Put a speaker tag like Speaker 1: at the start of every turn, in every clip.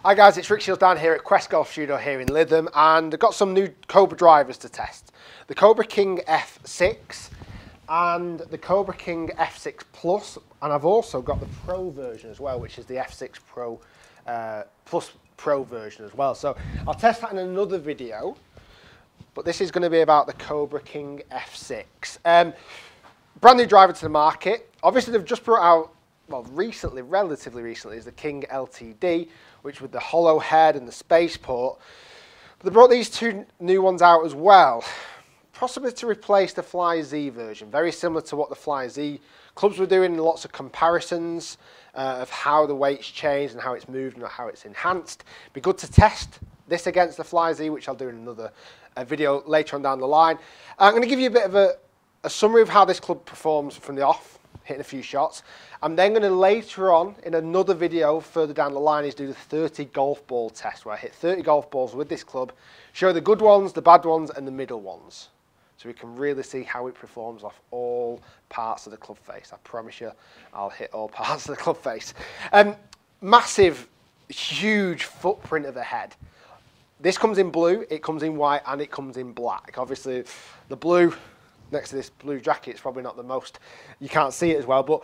Speaker 1: Hi guys, it's Rick Shiels down here at Quest Golf Studio here in Lytham, and I've got some new Cobra drivers to test. The Cobra King F6 and the Cobra King F6 Plus, and I've also got the Pro version as well, which is the F6 Pro Plus Pro version as well. So I'll test that in another video, but this is going to be about the Cobra King F6. Brand new driver to the market. Obviously they've just brought out, well, recently, relatively recently, is the King LTD, which with the hollow head and the spaceport. But they brought these two new ones out as well, possibly to replace the Fly Z version. Very similar to what the Fly Z clubs were doing, lots of comparisons of how the weight's changed and how it's moved and how it's enhanced. Be good to test this against the Fly Z, which I'll do in another video later on down the line. I'm going to give you a bit of a summary of how this club performs from the off, hitting a few shots. I'm then going to later on in another video further down the line is do the 30 golf ball test, where I hit 30 golf balls with this club, show the good ones, the bad ones and the middle ones, so we can really see how it performs off all parts of the club face. I promise you I'll hit all parts of the club face. Massive, huge footprint of a head. This comes in blue, it comes in white and it comes in black. Obviously the blue next to this blue jacket is probably not the most, you can't see it as well, but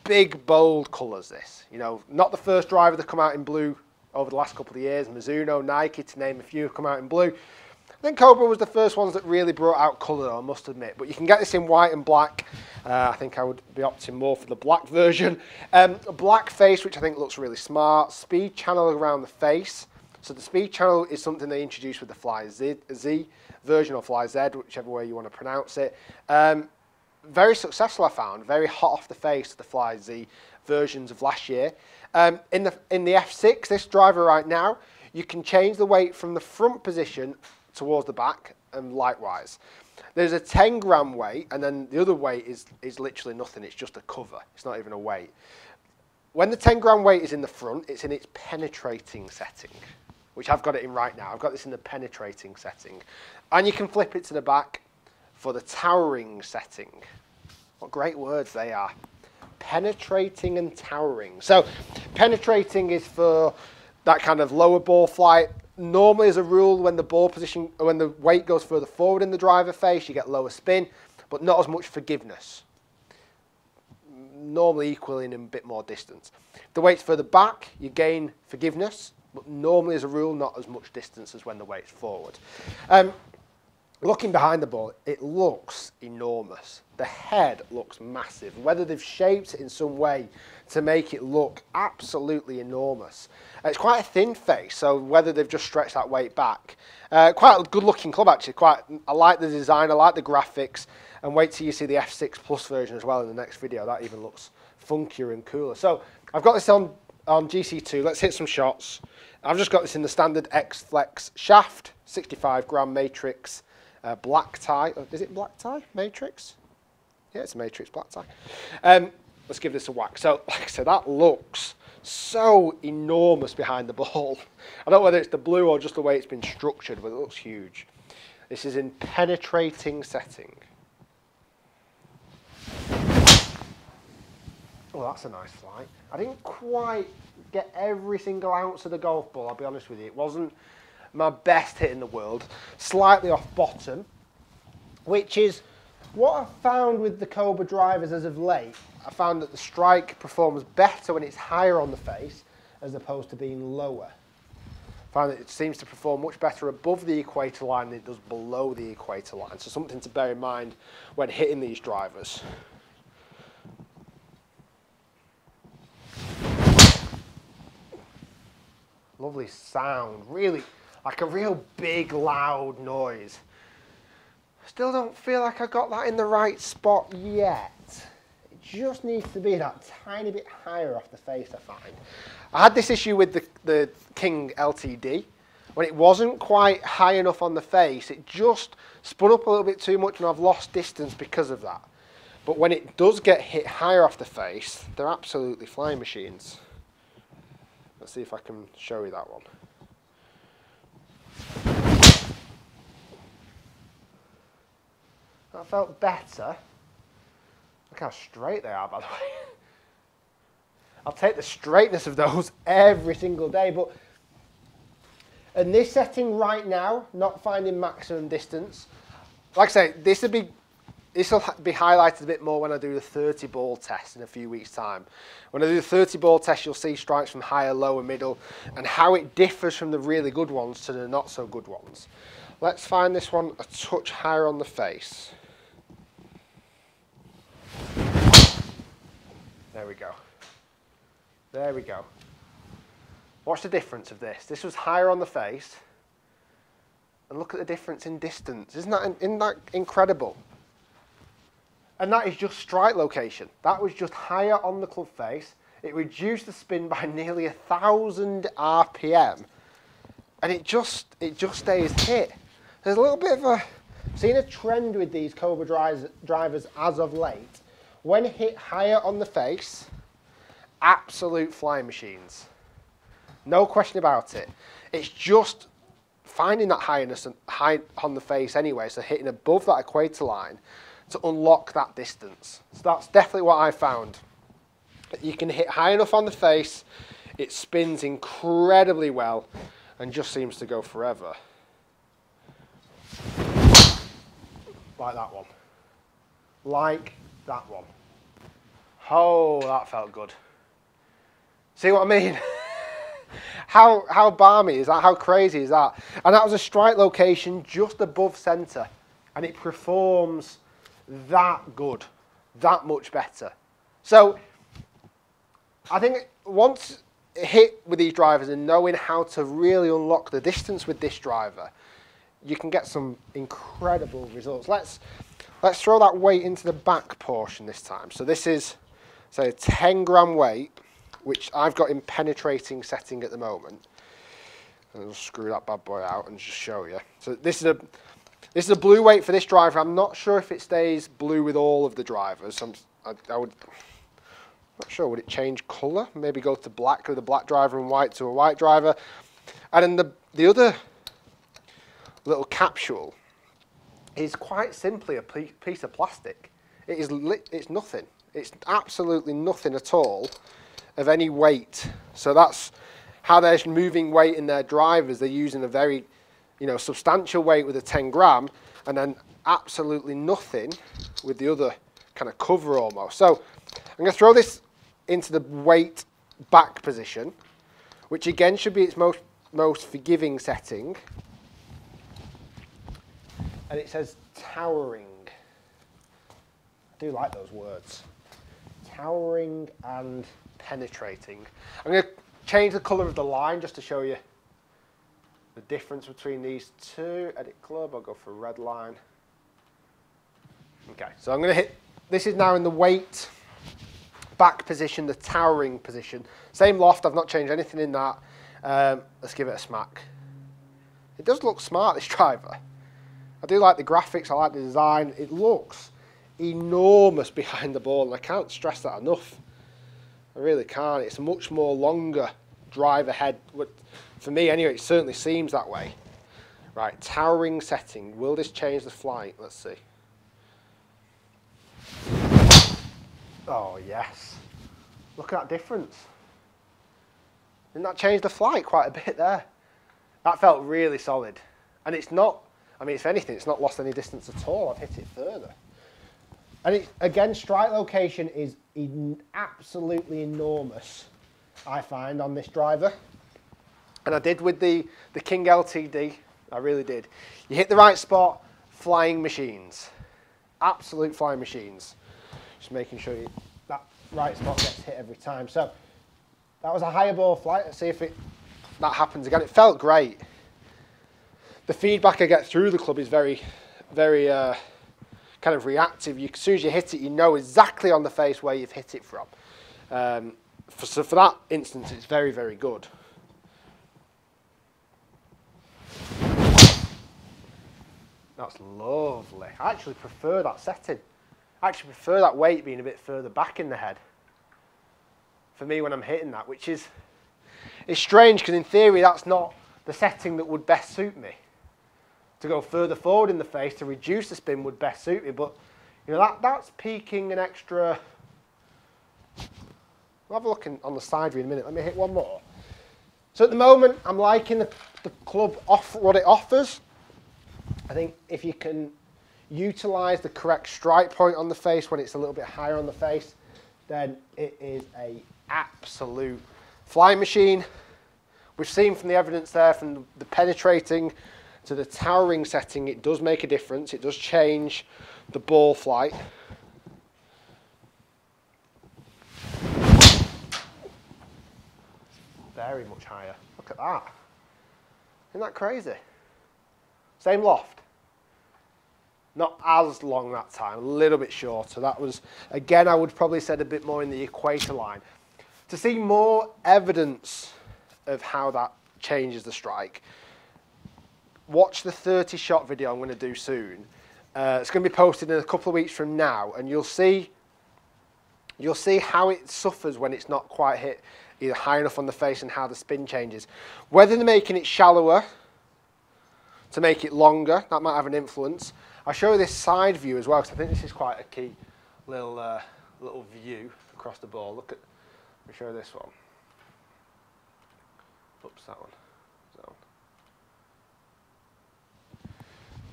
Speaker 1: big bold colours this. You know, not the first driver to come out in blue over the last couple of years. Mizuno, Nike, to name a few, have come out in blue. I think Cobra was the first ones that really brought out colour, I must admit. But you can get this in white and black. I think I would be opting more for the black version. A black face, which I think looks really smart. Speed channel around the face. So the speed channel is something they introduced with the Fly Z version, or Fly Z, whichever way you want to pronounce it. Very successful, I found. Very hot off the face, the Fly Z versions of last year. In the F6, this driver right now, you can change the weight from the front position towards the back, and likewise. There's a 10 gram weight, and then the other weight is literally nothing. It's just a cover. It's not even a weight. When the 10 gram weight is in the front, it's in its penetrating setting, which I've got it in right now. I've got this in the penetrating setting. And you can flip it to the back for the towering setting. What great words they are. Penetrating and towering. So penetrating is for that kind of lower ball flight. Normally, as a rule, when the ball position, when the weight goes further forward in the driver face, you get lower spin, but not as much forgiveness. Normally equaling in a bit more distance. If the weight's further back, you gain forgiveness, but normally, as a rule, not as much distance as when the weight's forward. Looking behind the ball, it looks enormous. The head looks massive. Whether they've shaped it in some way to make it look absolutely enormous. It's quite a thin face, so whether they've just stretched that weight back. Quite a good looking club actually. I like the design, I like the graphics, and wait till you see the F6 Plus version as well in the next video. That even looks funkier and cooler. So I've got this on GC2. Let's hit some shots. I've just got this in the standard X Flex shaft, 65 gram matrix. Black tie. Is it black tie? Matrix? Yeah, it's a matrix black tie. Let's give this a whack. So, like I said, that looks so enormous behind the ball. I don't know whether it's the blue or just the way it's been structured, but it looks huge. This is in penetrating setting. Oh, that's a nice flight. I didn't quite get every single ounce of the golf ball, I'll be honest with you. It wasn't my best hit in the world, slightly off bottom, which is what I found with the Cobra drivers as of late. I found that the strike performs better when it's higher on the face as opposed to being lower. I find that it seems to perform much better above the equator line than it does below the equator line. So something to bear in mind when hitting these drivers. Lovely sound, really. Like a real big, loud noise. Still don't feel like I got that in the right spot yet. It just needs to be that tiny bit higher off the face, I find. I had this issue with the King LTD. When it wasn't quite high enough on the face, it just spun up a little bit too much and I've lost distance because of that. But when it does get hit higher off the face, they're absolutely flying machines. Let's see if I can show you that one. That felt better. Look how straight they are, by the way. I'll take the straightness of those every single day, but And this setting right now, not finding maximum distance, like I say, this will be highlighted a bit more when I do the 30 ball test in a few weeks' time. When I do the 30 ball test, you'll see strikes from higher, lower, middle, and how it differs from the really good ones to the not so good ones. Let's find this one a touch higher on the face. There we go. There we go. Watch the difference of this. This was higher on the face, and look at the difference in distance. Isn't that incredible? And that is just strike location. That was just higher on the club face. It reduced the spin by nearly 1,000 RPM. And it just stays hit. There's a little bit of a, seen a trend with these Cobra drivers as of late. When hit higher on the face, absolute flying machines. No question about it. It's just finding that highness and high on the face anyway, so hitting above that equator line to unlock that distance. So that's definitely what I found. You can hit high enough on the face, it spins incredibly well and just seems to go forever. Like that one. Like that one. Oh, that felt good. See what I mean? How balmy is that? How crazy is that? And that was a strike location just above centre, and it performs that good, that much better. So I think once hit with these drivers and knowing how to really unlock the distance with this driver, you can get some incredible results. Let's throw that weight into the back portion this time. So this is, say, a 10 gram weight, which I've got in penetrating setting at the moment. And I'll screw that bad boy out and just show you. So this is a blue weight for this driver. I'm not sure if it stays blue with all of the drivers. I'm not sure, would it change colour? Maybe go to black with a black driver and white to a white driver. And then the other little capsule is quite simply a piece of plastic. It's nothing. It's absolutely nothing at all of any weight. So that's how they're moving weight in their drivers. They're using a very, substantial weight with a 10 gram and then absolutely nothing with the other kind of cover almost. So I'm going to throw this into the weight back position, which again should be its most forgiving setting. And it says towering. I do like those words. Towering and penetrating. I'm going to change the colour of the line just to show you the difference between these two. Edit club, I'll go for red line. Okay, so I'm going to hit, this is now in the weight back position, the towering position. Same loft, I've not changed anything in that. Let's give it a smack. It does look smart, this driver. I do like the graphics, I like the design. It looks enormous behind the ball, and I can't stress that enough. I really can't. It's a much more longer driver head. For me anyway, it certainly seems that way. Right, towering setting. Will this change the flight? Let's see. Oh, yes. Look at that difference. Didn't that change the flight quite a bit there? That felt really solid. And it's not, I mean, if anything, it's not lost any distance at all. I've hit it further. And again, strike location is absolutely enormous, I find, on this driver. And I did with the King LTD. I really did. You hit the right spot, flying machines. Absolute flying machines. Just making sure that right spot gets hit every time. So that was a higher ball flight. Let's see if that happens again. It felt great. The feedback I get through the club is very, very kind of reactive. As soon as you hit it, you know exactly on the face where you've hit it from. So for that instance, it's very, very good. That's lovely. I actually prefer that setting. I actually prefer that weight being a bit further back in the head for me when I'm hitting that, which is, it's strange because in theory that's not the setting that would best suit me. To go further forward in the face to reduce the spin would best suit me, but that's peaking an extra. We'll have a look on the side view in a minute. Let me hit one more. So at the moment, I'm liking the club what it offers. I think if you can utilise the correct strike point on the face when it's a little bit higher on the face, then it is a absolute flying machine. We've seen from the evidence there, from the penetrating to the towering setting, it does make a difference. It does change the ball flight. Very much higher. Look at that. Isn't that crazy? Same loft. Not as long that time, a little bit shorter. That was, again, I would probably said a bit more in the equator line. To see more evidence of how that changes the strike, watch the 30 shot video I'm going to do soon. It's going to be posted in a couple of weeks from now, and you'll see how it suffers when it's not quite hit either high enough on the face and how the spin changes. Whether they're making it shallower to make it longer, that might have an influence. I'll show you this side view as well, because I think this is quite a key little view across the ball. Look at, let me show you this one. Oops, that one.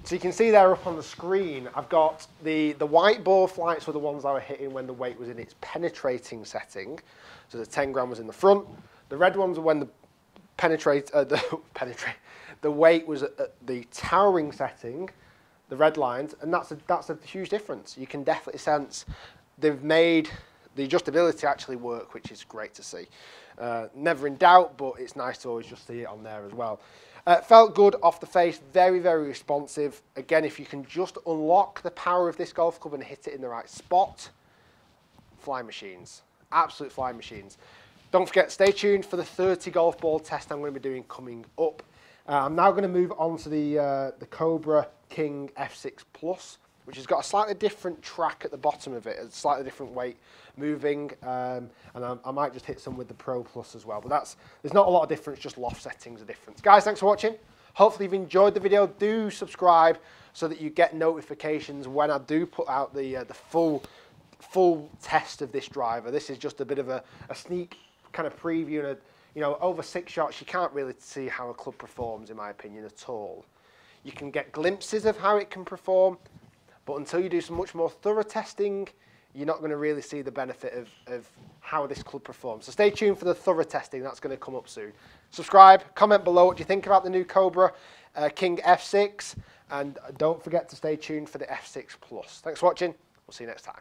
Speaker 1: So you can see there up on the screen, I've got the white ball flights were the ones I were hitting when the weight was in its penetrating setting. So the 10 gram was in the front. The red ones were when the the weight was at the towering setting, the red lines, and that's a huge difference. You can definitely sense they've made the adjustability actually work, which is great to see. Never in doubt, but it's nice to always just see it on there as well. Felt good off the face, very, very responsive. Again, if you can just unlock the power of this golf club and hit it in the right spot, flying machines, absolute flying machines. Don't forget, stay tuned for the 30 golf ball test I'm going to be doing coming up. I'm now going to move on to the Cobra King F6 Plus, which has got a slightly different track at the bottom of it, a slightly different weight moving, and I might just hit some with the Pro Plus as well. But there's not a lot of difference, just loft settings are different. Guys, thanks for watching. Hopefully you've enjoyed the video. Do subscribe so that you get notifications when I do put out the full test of this driver. This is just a bit of a sneak kind of preview, and over 6 shots you can't really see how a club performs, in my opinion, at all. You can get glimpses of how it can perform, but until you do some much more thorough testing, you're not going to really see the benefit of how this club performs. So stay tuned for the thorough testing. That's going to come up soon. Subscribe, comment below what you think about the new Cobra King F6, and don't forget to stay tuned for the F6 Plus. Thanks for watching. We'll see you next time.